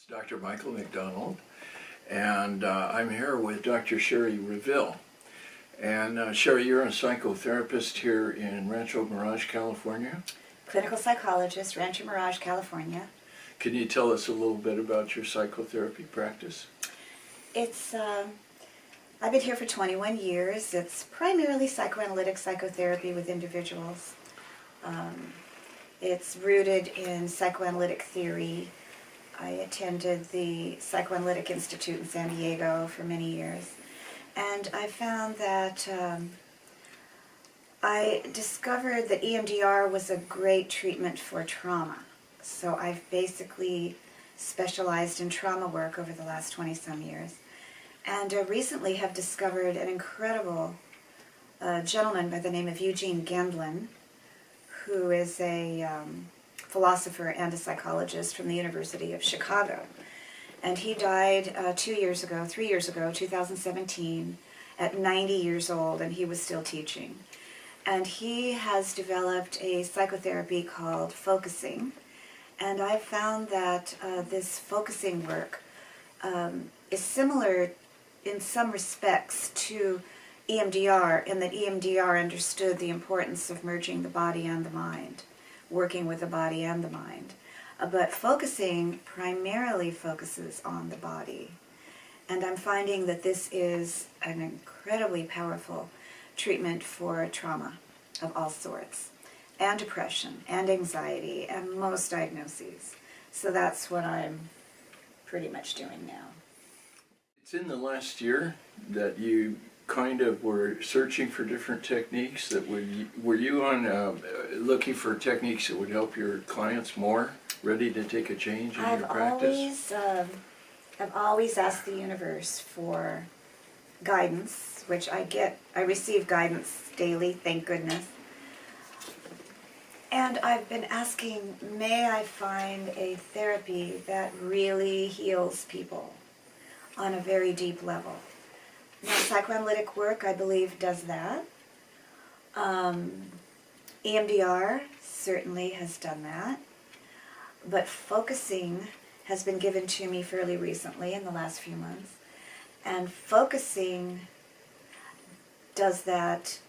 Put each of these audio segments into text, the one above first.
Dr. Michael McDonald, and I'm here with Dr. Shari Reville. And Shari, you're a psychotherapist here in Rancho Mirage, California. Clinical psychologist, Rancho Mirage, California. Can you tell us a little bit about your psychotherapy practice? I've been here for 21 years. It's primarily psychoanalytic psychotherapy with individuals. It's rooted in psychoanalytic theory. I attended the Psychoanalytic Institute in San Diego for many years. And I found that I discovered that EMDR was a great treatment for trauma. So I've basically specialized in trauma work over the last 20-some years. And recently have discovered an incredible gentleman by the name of Eugene Gendlin, who is a philosopher and a psychologist from the University of Chicago. And he died 3 years ago, 2017, at 90 years old, and he was still teaching. And he has developed a psychotherapy called focusing. And I found that this focusing work is similar in some respects to EMDR, in that EMDR understood the importance of merging the body and the mind, working with the body and the mind. But focusing primarily focuses on the body. And I'm finding that this is an incredibly powerful treatment for trauma of all sorts, and depression, and anxiety, and most diagnoses. So that's what I'm pretty much doing now. It's in the last year that you kind of were searching for different techniques that were you on looking for techniques that would help your clients more ready to take a change in your practice? I've always asked the universe for guidance, which I get. I receive guidance daily, thank goodness. And I've been asking, may I find a therapy that really heals people on a very deep level? Now, psychoanalytic work, I believe, does that. EMDR certainly has done that. But focusing has been given to me fairly recently in the last few months. And focusing does that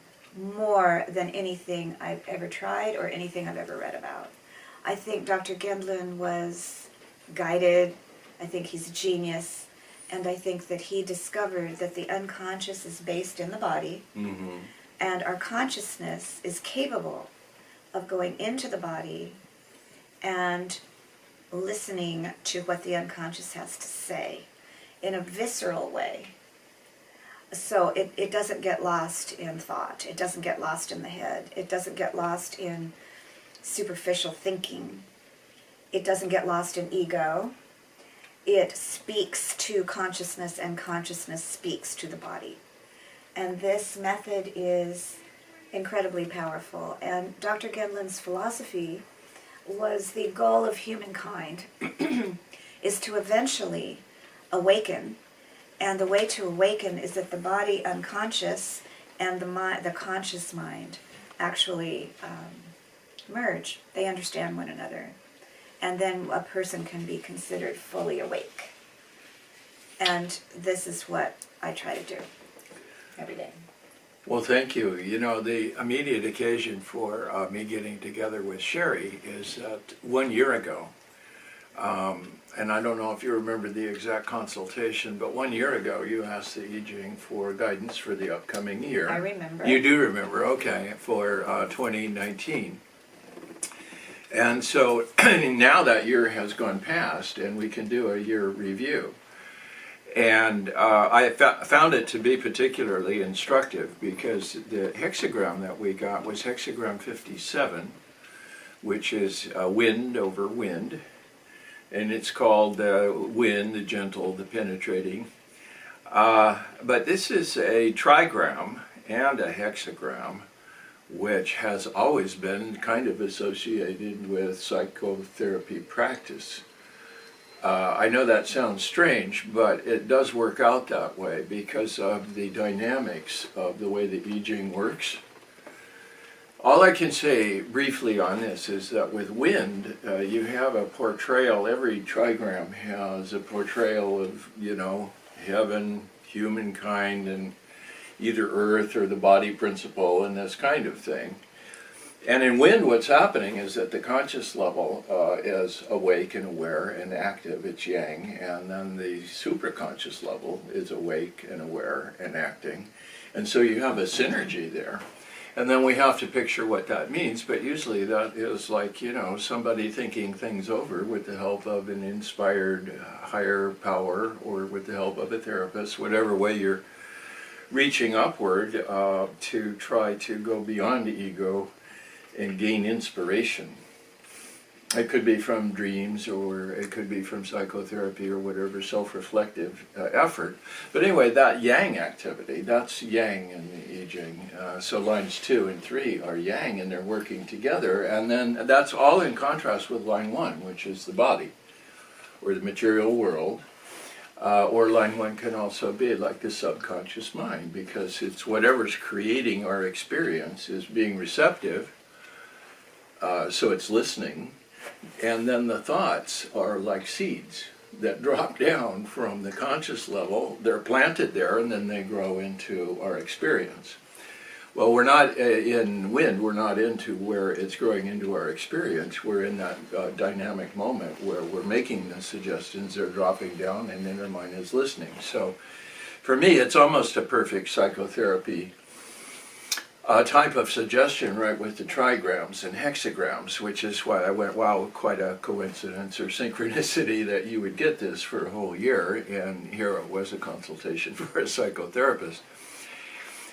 more than anything I've ever tried or anything I've ever read about. I think Dr. Gendlin was guided. I think he's a genius. And I think that he discovered that the unconscious is based in the body, and our consciousness is capable of going into the body and listening to what the unconscious has to say in a visceral way. So it doesn't get lost in thought. It doesn't get lost in the head. It doesn't get lost in superficial thinking. It doesn't get lost in ego. It speaks to consciousness, and consciousness speaks to the body. And this method is incredibly powerful. And Dr. Gendlin's philosophy was the goal of humankind is to eventually awaken. And the way to awaken is that the body unconscious and the conscious mind actually merge. They understand one another. And then a person can be considered fully awake. And this is what I try to do every day. Well, thank you. You know, the immediate occasion for me getting together with Shari is 1 year ago. And I don't know if you remember the exact consultation, but 1 year ago you asked the I Ching for guidance for the upcoming year. I remember. You do remember, okay, for 2019. And so now that year has gone past, and we can do a year review. And I found it to be particularly instructive because the hexagram that we got was hexagram 57, which is wind over wind. And it's called wind, the gentle, the penetrating. But this is a trigram and a hexagram, which has always been kind of associated with psychotherapy practice. I know that sounds strange, but it does work out that way because of the dynamics of the way the I Ching works. All I can say briefly on this is that with wind, you have a portrayal, every trigram has a portrayal of, heaven, humankind, and either earth or the body principle and this kind of thing. And in wind, what's happening is that the conscious level is awake and aware and active, it's yang, and then the supraconscious level is awake and aware and acting. And so you have a synergy there. And then we have to picture what that means, but usually that is like, somebody thinking things over with the help of an inspired higher power or with the help of a therapist, whatever way you're reaching upward to try to go beyond the ego and gain inspiration. It could be from dreams, or it could be from psychotherapy, or whatever self-reflective effort. But anyway, that yang activity, that's yang in the I Ching. So lines 2 and 3 are yang, and they're working together. And then that's all in contrast with line 1, which is the body, or the material world. Or line 1 can also be like the subconscious mind, because it's whatever's creating our experience is being receptive, so it's listening. And then the thoughts are like seeds that drop down from the conscious level. They're planted there, and then they grow into our experience. Well, we're not in wind, we're not into where it's growing into our experience. We're in that dynamic moment where we're making the suggestions, they're dropping down, and inner mind is listening. So for me, it's almost a perfect psychotherapy type of suggestion, right, with the trigrams and hexagrams, which is why I went, wow, quite a coincidence or synchronicity that you would get this for a whole year, and here it was a consultation for a psychotherapist.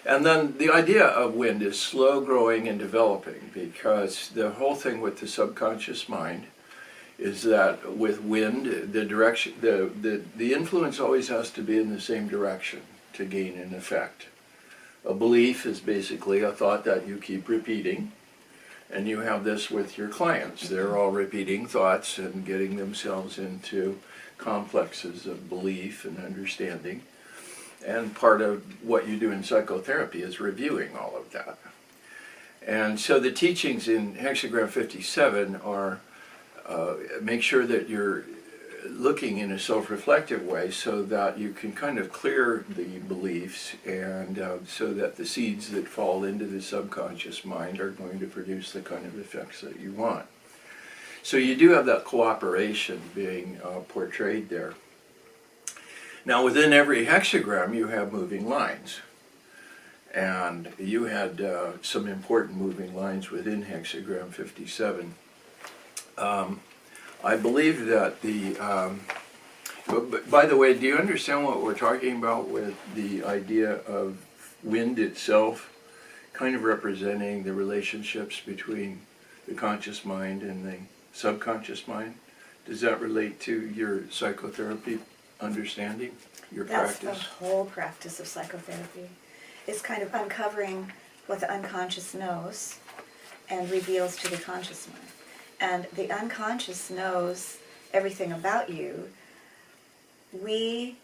And then the idea of wind is slow growing and developing, because the whole thing with the subconscious mind is that with wind, the direction, the influence always has to be in the same direction to gain an effect. A belief is basically a thought that you keep repeating, and you have this with your clients. They're all repeating thoughts and getting themselves into complexes of belief and understanding. And part of what you do in psychotherapy is reviewing all of that. And so the teachings in hexagram 57 are make sure that you're looking in a self-reflective way so that you can kind of clear the beliefs, and so that the seeds that fall into the subconscious mind are going to produce the kind of effects that you want. So you do have that cooperation being portrayed there. Now within every hexagram you have moving lines, and you had some important moving lines within hexagram 57. I believe that by the way, do you understand what we're talking about with the idea of wind itself kind of representing the relationships between the conscious mind and the subconscious mind? Does that relate to your psychotherapy understanding, your That's practice? the whole practice of psychotherapy. It's kind of uncovering what the unconscious knows and reveals to the conscious mind. And the unconscious knows everything about you. We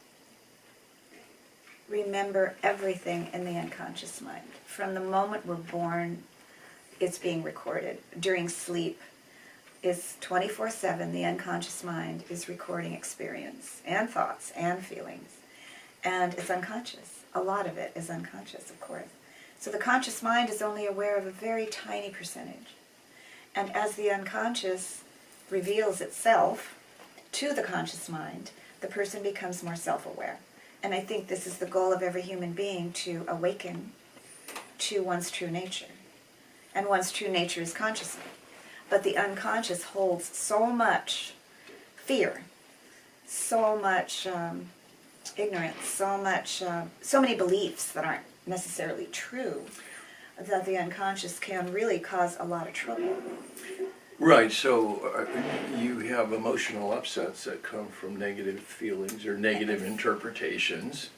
remember everything in the unconscious mind. From the moment we're born, it's being recorded. During sleep, it's 24/7. The unconscious mind is recording experience and thoughts and feelings. And it's unconscious. A lot of it is unconscious, of course. So the conscious mind is only aware of a very tiny percentage. And as the unconscious reveals itself to the conscious mind, the person becomes more self-aware. And I think this is the goal of every human being, to awaken to one's true nature. And one's true nature is consciousness. But the unconscious holds so much fear, so much ignorance, so many beliefs that aren't necessarily true, that the unconscious can really cause a lot of trouble. Right, so you have emotional upsets that come from negative feelings or negative interpretations.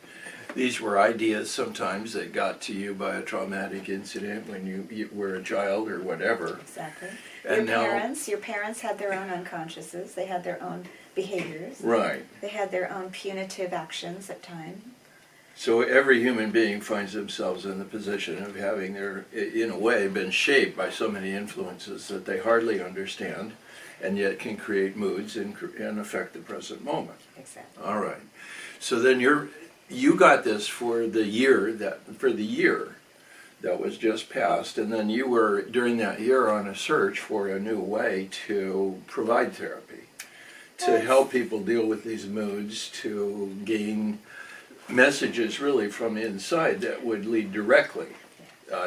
These were ideas sometimes that got to you by a traumatic incident when you were a child or whatever. Exactly. And Your parents had their own unconsciouses. They had their own behaviors. Right. They had their own punitive actions at times. So every human being finds themselves in the position of having their, in a way, been shaped by so many influences that they hardly understand, and yet can create moods and affect the present moment. Exactly. All right. So then you got this for the year that was just passed, and then you were during that year on a search for a new way to provide therapy, to help people deal with these moods, to gain messages really from inside that would lead directly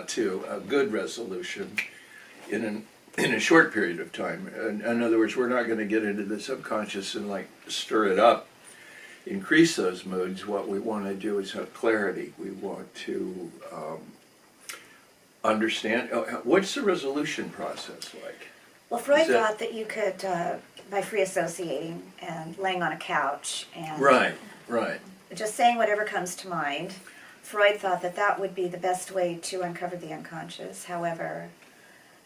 to a good resolution in a short period of time. In other words, we're not going to get into the subconscious and like stir it up, increase those moods. What we want to do is have clarity. We want to understand. What's the resolution process like? Well, Freud thought that you could, by free associating and laying on a couch and Right. just saying whatever comes to mind, Freud thought that that would be the best way to uncover the unconscious. However,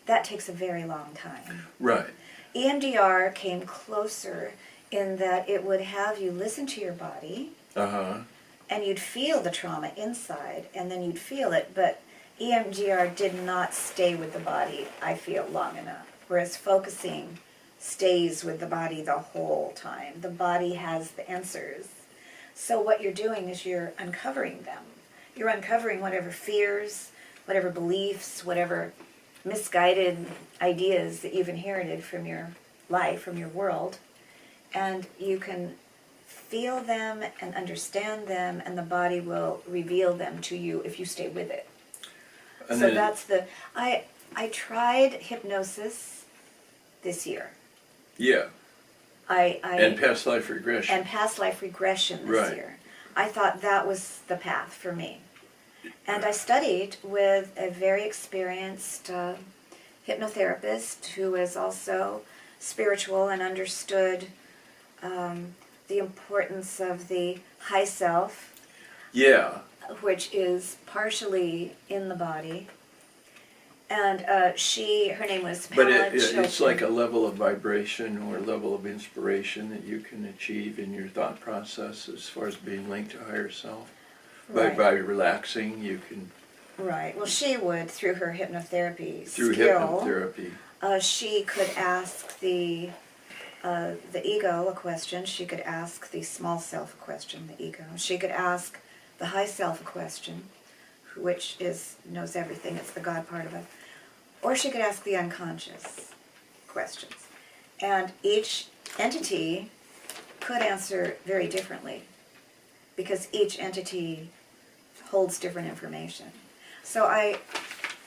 that takes a very long time. Right. EMDR came closer in that it would have you listen to your body, and you'd feel the trauma inside, and then you'd feel it, but EMDR did not stay with the body, I feel, long enough. Whereas focusing stays with the body the whole time. The body has the answers. So what you're doing is you're uncovering them. You're uncovering whatever fears, whatever beliefs, whatever misguided ideas that you've inherited from your life, from your world. And you can feel them and understand them, and the body will reveal them to you if you stay with it. And so then, that's the... I tried hypnosis this year. Yeah. And past life regression. And past life regression this year. I thought that was the path for me. And I studied with a very experienced hypnotherapist who is also spiritual and understood the importance of the high self, which is partially in the body. And her name was Pamela Chilton. It's like a level of vibration or a level of inspiration that you can achieve in your thought process as far as being linked to higher self. Right. By relaxing, you can... Right. Well, she would, through her hypnotherapy Through skill, hypnotherapy. She could ask the ego a question. She could ask the small self a question, the ego. She could ask the high self a question, which knows everything. It's the God part of it. Or she could ask the unconscious questions. And each entity could answer very differently because each entity holds different information. So I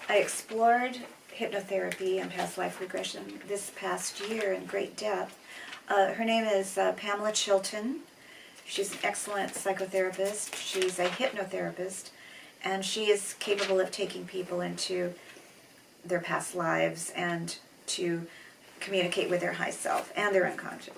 explored hypnotherapy and past life regression this past year in great depth. Her name is Pamela Chilton. She's an excellent psychotherapist. She's a hypnotherapist, and she is capable of taking people into their past lives and to communicate with their high self and their unconscious.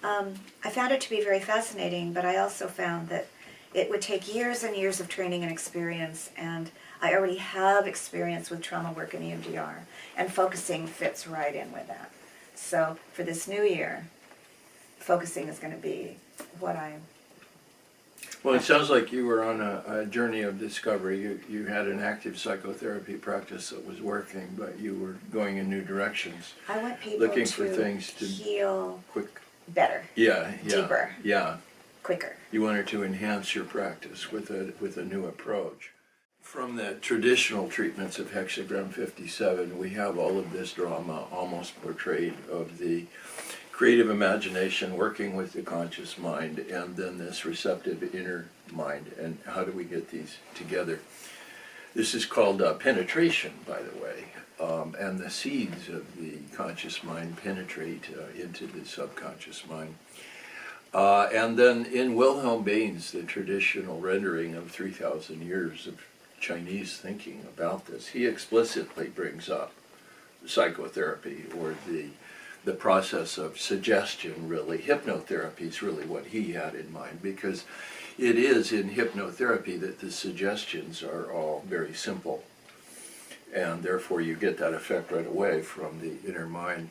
I found it to be very fascinating, but I also found that it would take years and years of training and experience, and I already have experience with trauma work in EMDR, and focusing fits right in with that. So for this new year, focusing is going to be what I'm... Well, it sounds like you were on a journey of discovery. You had an active psychotherapy practice that was working, but you were going in new directions. I want people looking to for things to heal quick, better, deeper, quicker. You wanted to enhance your practice with a new approach. From the traditional treatments of hexagram 57, we have all of this drama almost portrayed of the creative imagination working with the conscious mind, and then this receptive inner mind, and how do we get these together? This is called penetration, by the way, and the seeds of the conscious mind penetrate into the subconscious mind. And then in Wilhelm Bain's, the traditional rendering of 3,000 years of Chinese thinking about this, he explicitly brings up psychotherapy, or the process of suggestion, really. Hypnotherapy is really what he had in mind, because it is in hypnotherapy that the suggestions are all very simple, and therefore you get that effect right away from the inner mind.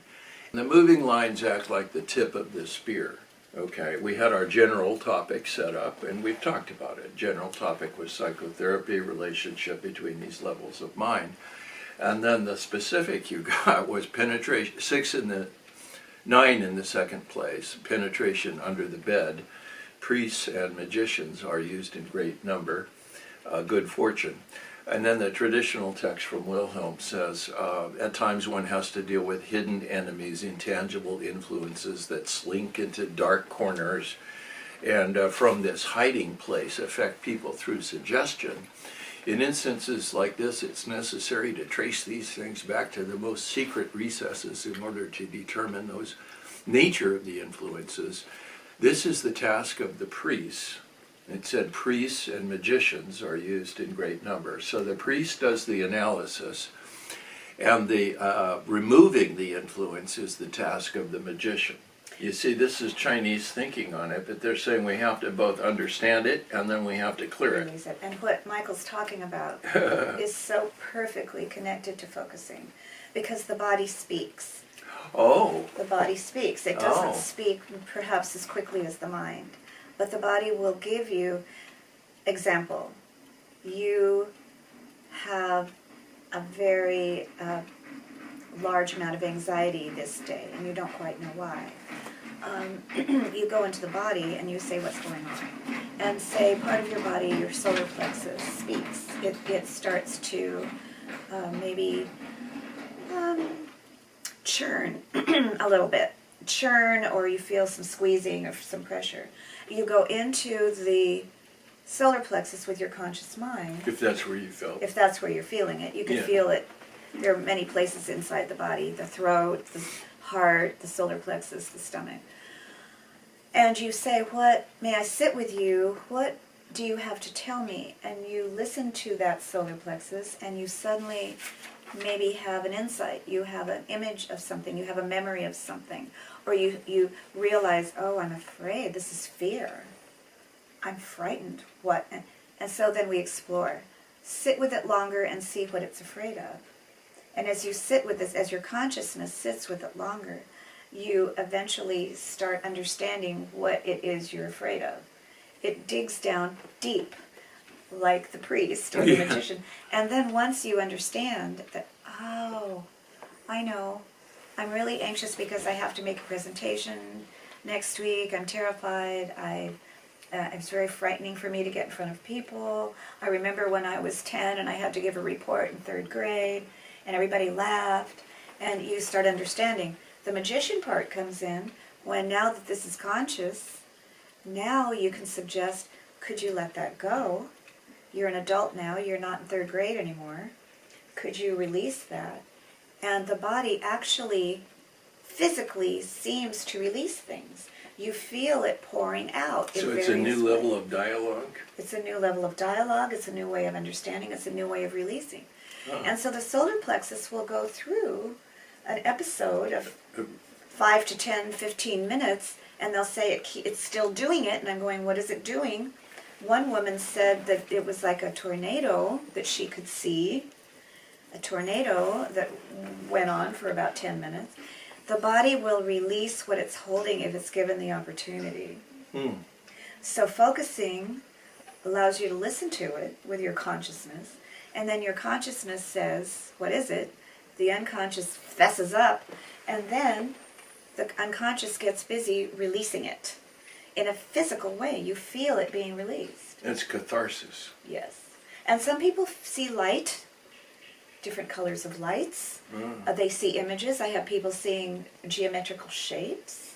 The moving lines act like the tip of the spear, Okay, we had our general topic set up, and we've talked about it. General topic was psychotherapy, relationship between these levels of mind. And then the specific you got was penetration, 9 in the second place, penetration under the bed. Priests and magicians are used in great number, good fortune. And then the traditional text from Wilhelm says, at times one has to deal with hidden enemies, intangible influences that slink into dark corners, and from this hiding place affect people through suggestion. In instances like this, it's necessary to trace these things back to the most secret recesses in order to determine those nature of the influences. This is the task of the priests. It said priests and magicians are used in great number. So the priest does the analysis, and the removing the influence is the task of the magician. You see, this is Chinese thinking on it, but they're saying we have to both understand it and then we have to clear it. And what Michael's talking about is so perfectly connected to focusing, because the body speaks. Oh. The body speaks. It doesn't speak perhaps as quickly as the mind, but the body will give you, example, you have a very large amount of anxiety this day, and you don't quite know why. You go into the body and you say what's going on, and say part of your body, your solar plexus, speaks. It starts to maybe churn a little bit, or you feel some squeezing or some pressure. You go into the solar plexus with your conscious mind. If that's where you felt. If that's where you're feeling it. You can feel it. There are many places inside the body, the throat, the heart, the solar plexus, the stomach. And you say, "What, may I sit with you? What do you have to tell me?" And you listen to that solar plexus, and you suddenly maybe have an insight. You have an image of something. You have a memory of something. Or you realize, "Oh, I'm afraid. This is fear. I'm frightened. What?" And so then we explore. Sit with it longer and see what it's afraid of. And as you sit with this, as your consciousness sits with it longer, you eventually start understanding what it is you're afraid of. It digs down deep, like the priest or the magician. And then once you understand that, oh, I know, I'm really anxious because I have to make a presentation next week. I'm terrified. It's very frightening for me to get in front of people. I remember when I was 10 and I had to give a report in 3rd grade, and everybody laughed, and you start understanding. The magician part comes in when, now that this is conscious, now you can suggest, could you let that go? You're an adult now, you're not in 3rd grade anymore. Could you release that? And the body actually physically seems to release things. You feel it pouring out. So it's a new level of dialogue? It's a new level of dialogue, it's a new way of understanding, it's a new way of releasing. Oh. And so the solar plexus will go through an episode of 5 to 10, 15 minutes, and they'll say it's still doing it, and I'm going, what is it doing? One woman said that it was like a tornado that she could see, a tornado that went on for about 10 minutes. The body will release what it's holding if it's given the opportunity. So focusing allows you to listen to it with your consciousness, and then your consciousness says, what is it? The unconscious fesses up, and then the unconscious gets busy releasing it. In a physical way, you feel it being released. It's catharsis. Yes. And some people see light, different colors of lights. They see images. I have people seeing geometrical shapes.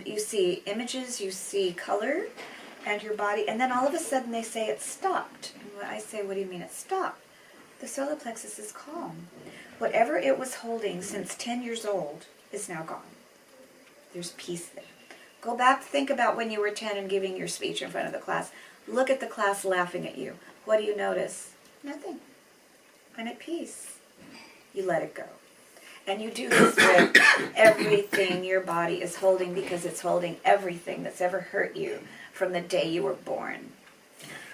You see images, you see color, and your body, and then all of a sudden they say it stopped. And I say, what do you mean it stopped? The solar plexus is calm. Whatever it was holding since 10 years old is now gone. There's peace there. Go back, think about when you were 10 and giving your speech in front of the class. Look at the class laughing at you. What do you notice? Nothing. I'm at peace. You let it go. And you do this with everything your body is holding, because it's holding everything that's ever hurt you from the day you were born.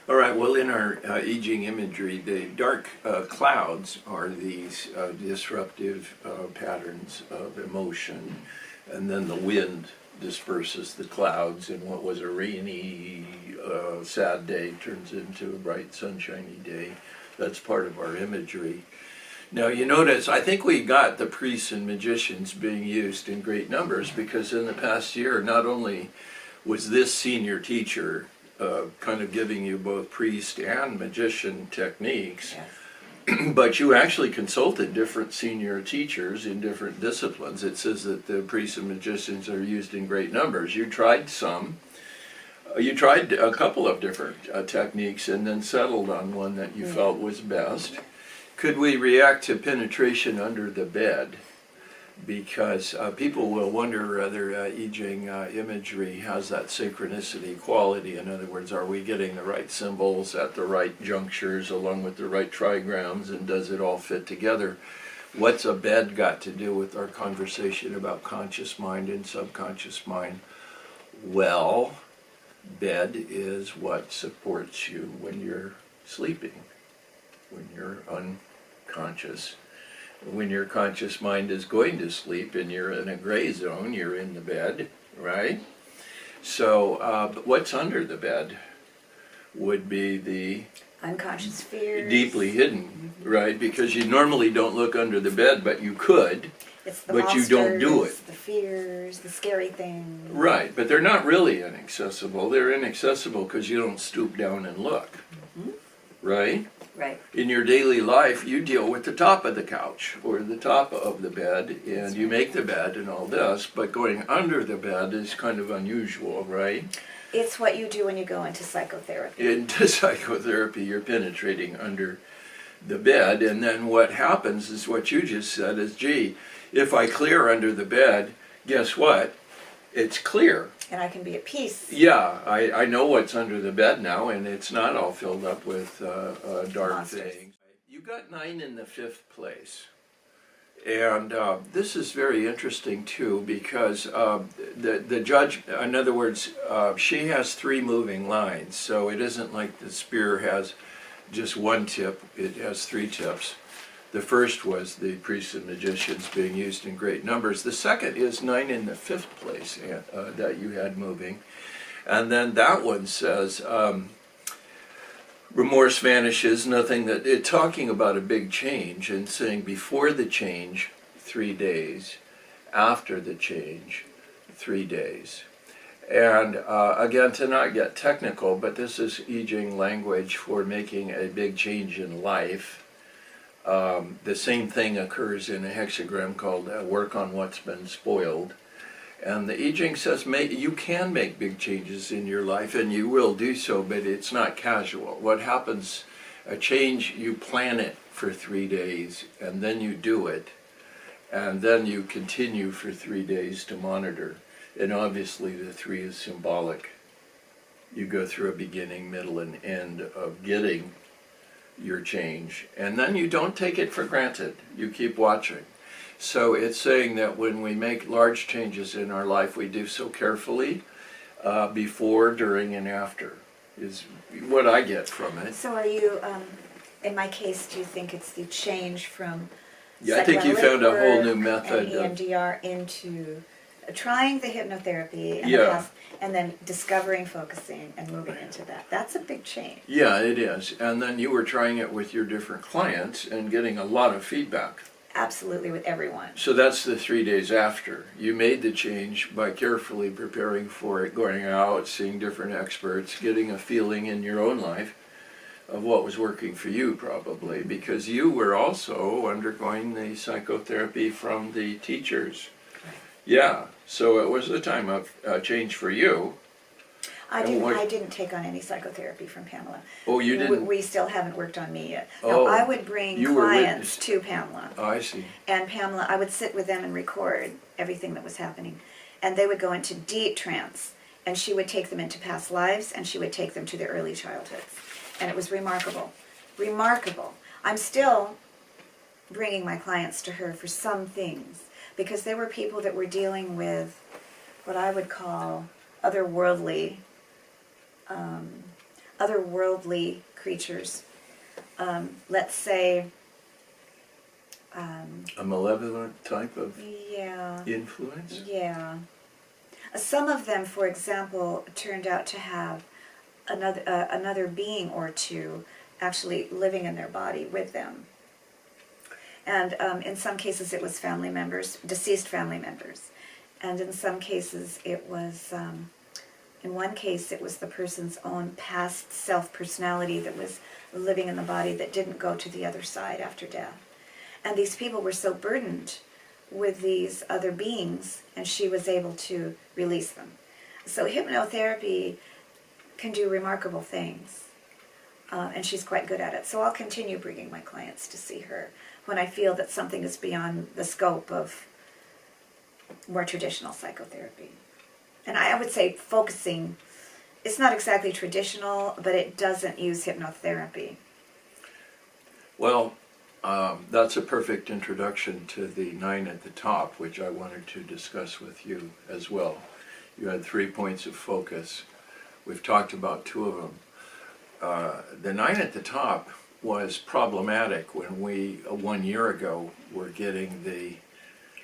All right, well, in our I Ching imagery, the dark clouds are these disruptive patterns of emotion, and then the wind disperses the clouds, and what was a rainy, sad day turns into a bright, sunshiny day. That's part of our imagery. Now you notice, I think we got the priests and magicians being used in great numbers, because in the past year, not only was this senior teacher kind of giving you both priest and magician techniques, Yes. but you actually consulted different senior teachers in different disciplines. It says that the priests and magicians are used in great numbers. You tried some. You tried a couple of different techniques and then settled on one that you felt was best. Could we react to penetration under the bed? Because people will wonder whether I Ching imagery has that synchronicity quality. In other words, are we getting the right symbols at the right junctures along with the right trigrams, and does it all fit together? What's a bed got to do with our conversation about conscious mind and subconscious mind? Well, bed is what supports you when you're sleeping, when you're unconscious. When your conscious mind is going to sleep and you're in a gray zone, you're in the bed, right? So what's under the bed would be the Unconscious fears. deeply hidden, right? Because you normally don't look under the bed, but you could. It's the But you don't do monsters, it. the fears, the scary things. Right, but they're not really inaccessible. They're inaccessible because you don't stoop down and look, right? Right. In your daily life, you deal with the top of the couch or the top of the bed, and That's you right. make the bed and all this, but going under the bed is kind of unusual, right? It's what you do when you go into psychotherapy. Into psychotherapy, you're penetrating under the bed, and then what happens is what you just said is, gee, if I clear under the bed, guess what? It's clear. And I can be at peace. Yeah, I know what's under the bed now, and it's not all filled up with dark Monsters. things. You got 9 in the 5th place. And this is very interesting too, because the judge, in other words, she has 3 moving lines, so it isn't like the spear has just one tip, it has 3 tips. The first was the priests and magicians being used in great numbers. The second is 9 in the 5th place that you had moving. And then that one says, remorse vanishes, nothing that, it talking about a big change and saying before the change, 3 days, after the change, 3 days. And again, to not get technical, but this is I Ching language for making a big change in life. The same thing occurs in a hexagram called work on what's been spoiled. And the I Ching says you can make big changes in your life, and you will do so, but it's not casual. What happens, a change, you plan it for 3 days, and then you do it, and then you continue for 3 days to monitor. And obviously the 3 is symbolic. You go through a beginning, middle, and end of getting your change, and then you don't take it for granted. You keep watching. So it's saying that when we make large changes in our life, we do so carefully, before, during, and after, is what I get from it. So are you, in my case, do you think it's the change from Yeah, I think you found a whole new method and EMDR into trying the hypnotherapy and, Yeah. and then discovering, focusing, and moving into that? That's a big change. Yeah, it is. And then you were trying it with your different clients and getting a lot of feedback. Absolutely, with everyone. So that's the 3 days after. You made the change by carefully preparing for it, going out, seeing different experts, getting a feeling in your own life of what was working for you probably, because you were also undergoing the psychotherapy from the teachers. Right. Yeah, so it was a time of change for you. I what- didn't take on any psychotherapy from Pamela. Oh, you didn't? We still haven't worked on me yet. Oh, No, I would bring you were clients witness. to Pamela. Oh, I see. And Pamela, I would sit with them and record everything that was happening. And they would go into deep trance. And she would take them into past lives, and she would take them to their early childhoods. And it was remarkable. Remarkable. I'm still bringing my clients to her for some things, because there were people that were dealing with what I would call otherworldly creatures. Let's say, A malevolent type of yeah, influence? yeah. Some of them, for example, turned out to have another being or two actually living in their body with them. And in some cases it was family members, deceased family members. And in some cases it was, in one case it was the person's own past self-personality that was living in the body that didn't go to the other side after death. And these people were so burdened with these other beings, and she was able to release them. So hypnotherapy can do remarkable things, and she's quite good at it. So I'll continue bringing my clients to see her when I feel that something is beyond the scope of more traditional psychotherapy. And I would say focusing, it's not exactly traditional, but it doesn't use hypnotherapy. Well, that's a perfect introduction to the 9 at the top, which I wanted to discuss with you as well. You had 3 points of focus. We've talked about 2 of them. The 9 at the top was problematic when we, 1 year ago, were getting the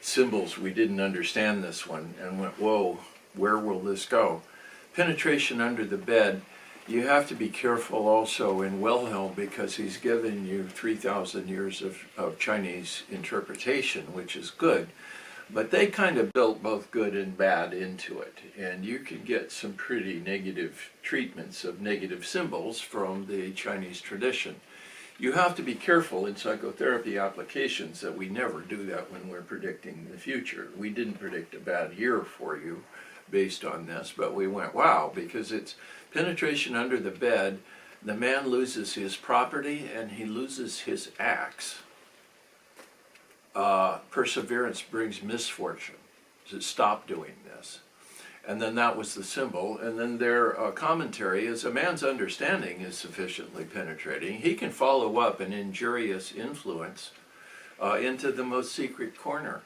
symbols. We didn't understand this one and went, whoa, where will this go? Penetration under the bed. You have to be careful also in Wilhelm, because he's given you 3,000 years of Chinese interpretation, which is good. But they kind of built both good and bad into it. And you can get some pretty negative treatments of negative symbols from the Chinese tradition. You have to be careful in psychotherapy applications that we never do that when we're predicting the future. We didn't predict a bad year for you based on this, but we went, wow, because it's penetration under the bed. The man loses his property and he loses his axe. Perseverance brings misfortune. So stop doing this. And then that was the symbol. And then their commentary is a man's understanding is sufficiently penetrating. He can follow up an injurious influence into the most secret corner.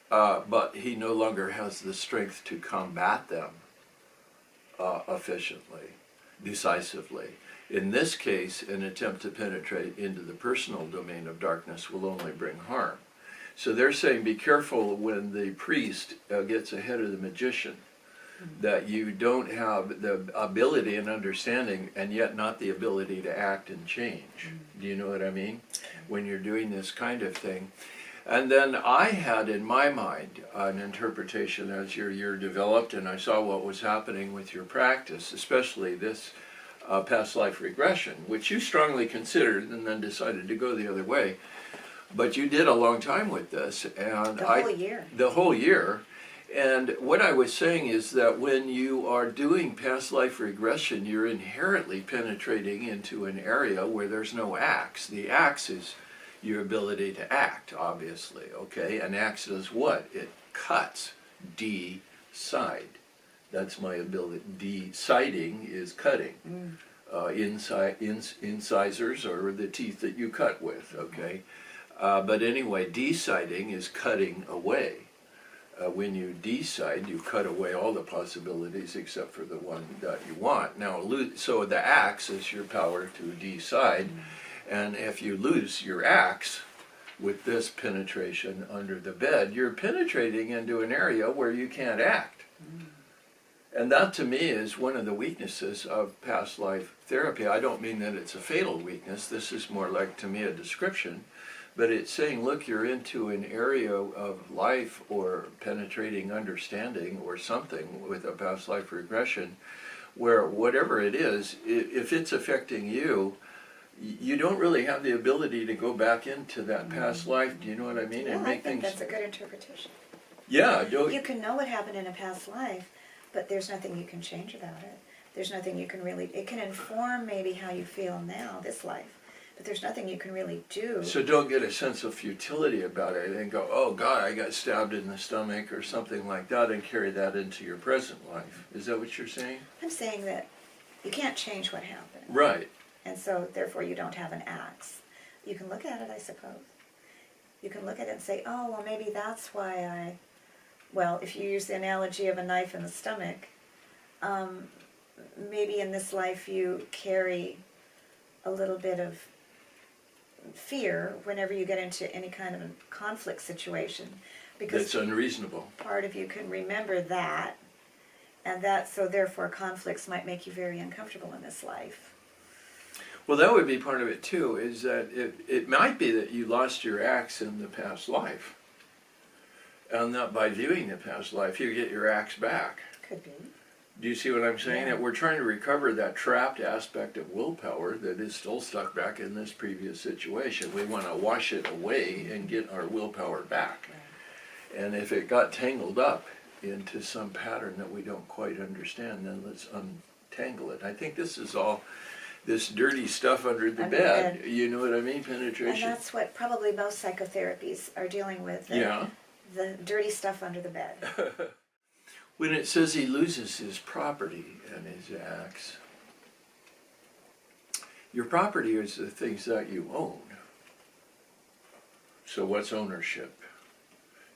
But he no longer has the strength to combat them efficiently, decisively. In this case, an attempt to penetrate into the personal domain of darkness will only bring harm. So they're saying be careful when the priest gets ahead of the magician, that you don't have the ability and understanding and yet not the ability to act and change. Do you know what I mean? When you're doing this kind of thing. And then I had in my mind an interpretation as your year developed, and I saw what was happening with your practice, especially this past life regression, which you strongly considered and then decided to go the other way. But you did a long time with this, and The whole year. The whole year. And what I was saying is that when you are doing past life regression, you're inherently penetrating into an area where there's no axe. The axe is your ability to act, obviously, okay? An axe does what? It cuts, decide. That's my ability. Deciding is cutting. Incisors are the teeth that you cut with, okay? But anyway, deciding is cutting away. When you decide, you cut away all the possibilities except for the one that you want. Now, so the axe is your power to decide. And if you lose your axe with this penetration under the bed, you're penetrating into an area where you can't act. And that to me is one of the weaknesses of past life therapy. I don't mean that it's a fatal weakness. This is more like, to me, a description. But it's saying, look, you're into an area of life or penetrating understanding or something with a past life regression where whatever it is, if it's affecting you, you don't really have the ability to go back into that past life. Do you know what I mean? Yeah, And I make think things. that's a good interpretation. Yeah. You can know what happened in a past life, but there's nothing you can change about it. There's nothing you can really, it can inform maybe how you feel now, this life, but there's nothing you can really do. So don't get a sense of futility about it and go, oh God, I got stabbed in the stomach or something like that, and carry that into your present life. Is that what you're saying? I'm saying that you can't change what happened. Right. And so therefore you don't have an axe. You can look at it, I suppose. You can look at it and say, oh, well maybe that's why well, if you use the analogy of a knife in the stomach, maybe in this life you carry a little bit of fear whenever you get into any kind of a conflict situation. Because That's unreasonable. part of you can remember that And that, so therefore conflicts might make you very uncomfortable in this life. Well, that would be part of it too, is that it might be that you lost your axe in the past life. And that by viewing the past life, you get your axe back. Could be. Do you see what I'm saying? Yeah. That we're trying to recover that trapped aspect of willpower that is still stuck back in this previous situation. We want to wash it away and get our willpower back. Right. And if it got tangled up into some pattern that we don't quite understand, then let's untangle it. I think this is all this dirty stuff under the bed. You know what I mean? Penetration. And that's what probably most psychotherapies are dealing with. Yeah. The dirty stuff under the bed. When it says he loses his property and his axe, your property is the things that you own. So what's ownership?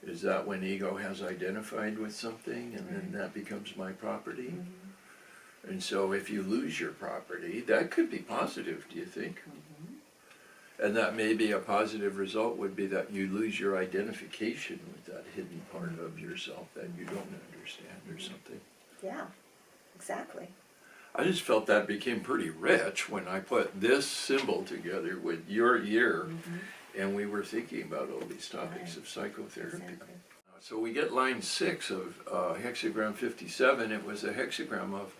Is that when ego has identified with something and then that becomes my property? Mm-hmm. And so if you lose your property, that could be positive, do you think? Mm-hmm. And that may be a positive result would be that you lose your identification with that hidden part of yourself that you don't understand or something. Yeah, exactly. I just felt that became pretty rich when I put this symbol together with your year and we were thinking about all these topics of psychotherapy. Exactly. So we get line 6 of hexagram 57. It was a hexagram of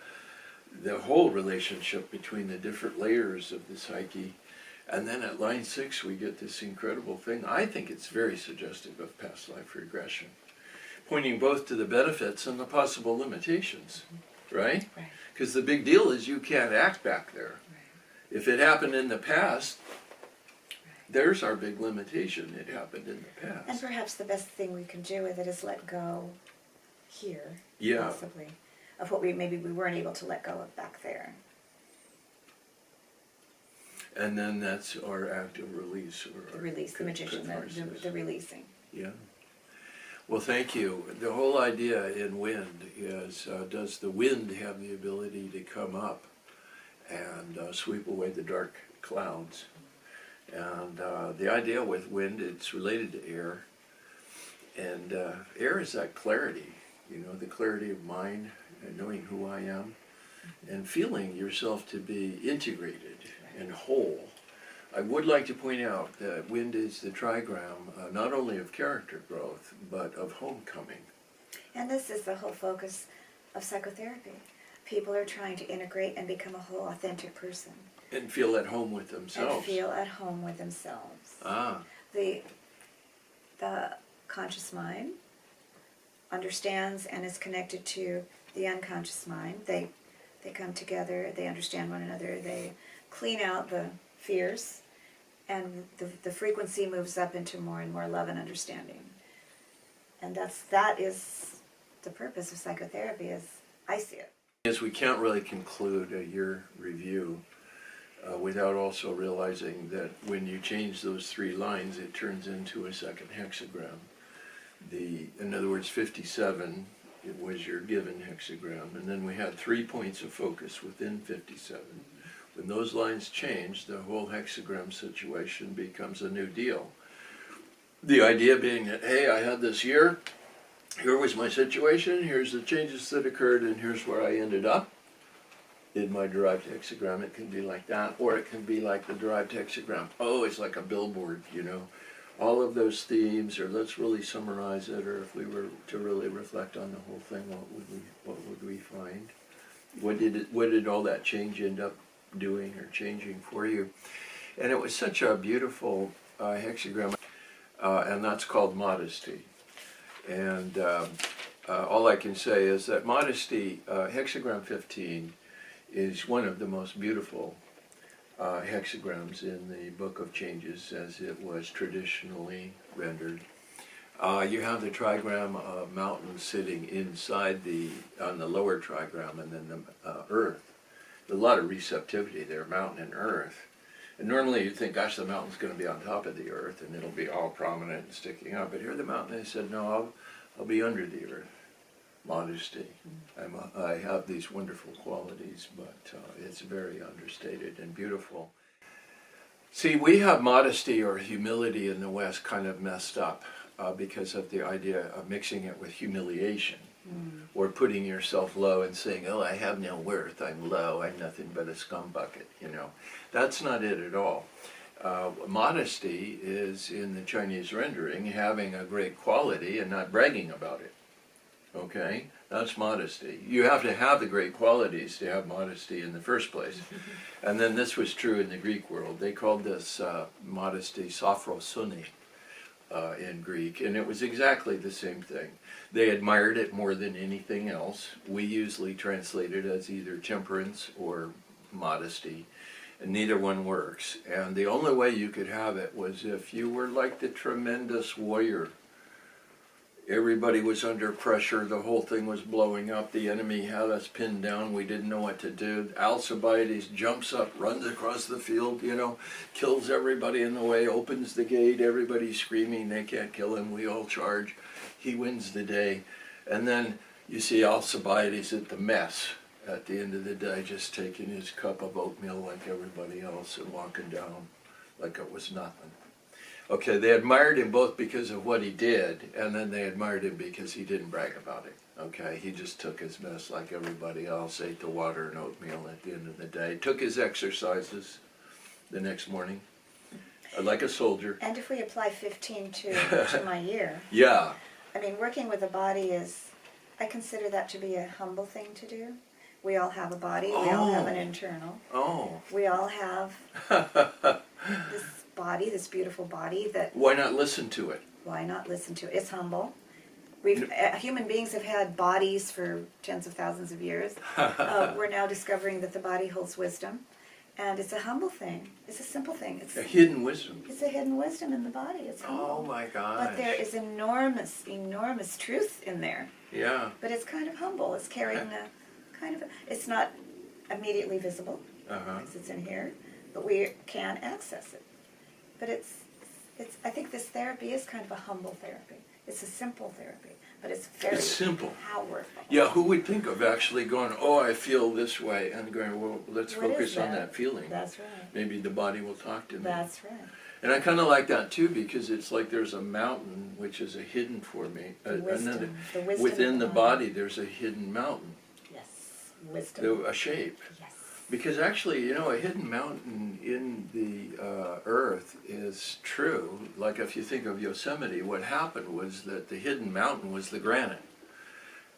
the whole relationship between the different layers of the psyche. And then at line 6 we get this incredible thing. I think it's very suggestive of past life regression, pointing both to the benefits and the possible limitations, right? Right. Because the big deal is you can't act back there. Right. If it happened in the past, there's our big limitation. It happened in the past. And perhaps the best thing we can do with it is let go here, possibly, of what maybe we weren't able to let go of back there. And then that's our act of release. Or The release, the magician, the releasing. Yeah. Well, thank you. The whole idea in wind is, does the wind have the ability to come up and sweep away the dark clouds? And the idea with wind, it's related to air. And air is that clarity, you know, the clarity of mind and knowing who I am and feeling yourself to be integrated and whole. I would like to point out that wind is the trigram, not only of character growth, but of homecoming. And this is the whole focus of psychotherapy. People are trying to integrate and become a whole authentic person. And feel at home with themselves. And feel at home with themselves. Ah. The conscious mind understands and is connected to the unconscious mind. They come together, they understand one another, they clean out the fears, and the frequency moves up into more and more love and understanding. And that is the purpose of psychotherapy, as I see it. As we can't really conclude a year review without also realizing that when you change those 3 lines, it turns into a second hexagram. In other words, 57, it was your given hexagram, and then we had 3 points of focus within 57. When those lines change, the whole hexagram situation becomes a new deal. The idea being that, hey, I had this year, here was my situation, here's the changes that occurred, and here's where I ended up. In my derived hexagram, it can be like that, or it can be like the derived hexagram. Oh, it's like a billboard, you know. All of those themes, or let's really summarize it, or if we were to really reflect on the whole thing, what would we find? What did all that change end up doing or changing for you? And it was such a beautiful hexagram, and that's called modesty. And all I can say is that modesty, hexagram 15, is one of the most beautiful hexagrams in the Book of Changes as it was traditionally rendered. You have the trigram of mountain sitting inside on the lower trigram, and then the earth. There's a lot of receptivity there, mountain and earth. And normally you'd think, gosh, the mountain's going to be on top of the earth and it'll be all prominent and sticking up. But here the mountain, they said, no, I'll be under the earth. Modesty. I have these wonderful qualities, but it's very understated and beautiful. See, we have modesty or humility in the West kind of messed up because of the idea of mixing it with humiliation. or putting yourself low and saying, oh, I have no worth, I'm low, I'm nothing but a scum bucket, you know. That's not it at all. Modesty is, in the Chinese rendering, having a great quality and not bragging about it. Okay? That's modesty. You have to have the great qualities to have modesty in the first place. And then this was true in the Greek world. They called this modesty sophrosune in Greek, and it was exactly the same thing. They admired it more than anything else. We usually translate it as either temperance or modesty, and neither one works. And the only way you could have it was if you were like the tremendous warrior. Everybody was under pressure, the whole thing was blowing up, the enemy had us pinned down, we didn't know what to do. Alcibiades jumps up, runs across the field, you know, kills everybody in the way, opens the gate, everybody's screaming, they can't kill him, we all charge. He wins the day. And then you see Alcibiades at the mess at the end of the day, just taking his cup of oatmeal like everybody else and walking down like it was nothing. Okay, they admired him both because of what he did, and then they admired him because he didn't brag about it. Okay, he just took his mess like everybody else, ate the water and oatmeal at the end of the day, took his exercises the next morning, like a soldier. And if we apply 15 to my year, Yeah. I mean, working with the body is, I consider that to be a humble thing to do. We all have a body, we all have an internal. Oh. We all have this body, this beautiful body that... Why not listen to it? Why not listen to it? It's humble. Human beings have had bodies for tens of thousands of years. We're now discovering that the body holds wisdom. And it's a humble thing. It's a simple thing. It's a hidden wisdom. It's a hidden wisdom in the body. It's humble. Oh my gosh. But there is enormous, enormous truth in there. Yeah. But it's kind of humble. It's carrying a kind of... It's not immediately visible because it's in here, but we can access it. But it's. I think this therapy is kind of a humble therapy. It's a simple therapy, but it's very simple. Powerful. Yeah, who would think of actually going, oh, I feel this way, and going, well, let's What focus is on that? that feeling. That's right. Maybe the body will talk to me. That's right. And I kind of like that too, because it's like there's a mountain which is a hidden for me. Wisdom. The wisdom within the body, there's a hidden mountain. Yes. Wisdom. A shape. Yes. Because actually, you know, a hidden mountain in the earth is true. Like if you think of Yosemite, what happened was that the hidden mountain was the granite.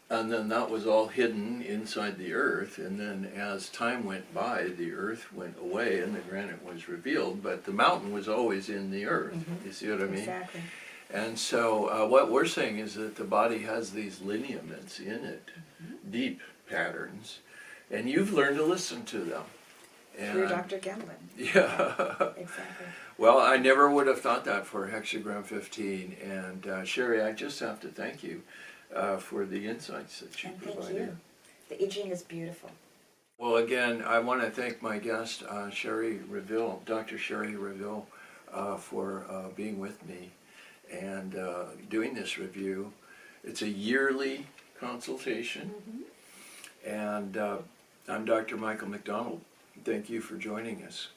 And then that was all hidden inside the earth. And then as time went by, the earth went away and the granite was revealed. But the mountain was always in the earth. You see what I mean? Exactly. And so what we're saying is that the body has these lineaments in it, deep patterns. And you've learned to listen to them. And Through Dr. Gemlin. Yeah. Exactly. Well, I never would have thought that for Hexagram 15. And Shari, I just have to thank you for the insights that you provided. Thank you. The I Ching is beautiful. Well, again, I want to thank my guest, Shari Reville, Dr. Shari Reville, for being with me and doing this review. It's a yearly consultation. And I'm Dr. Michael McDonald. Thank you for joining us.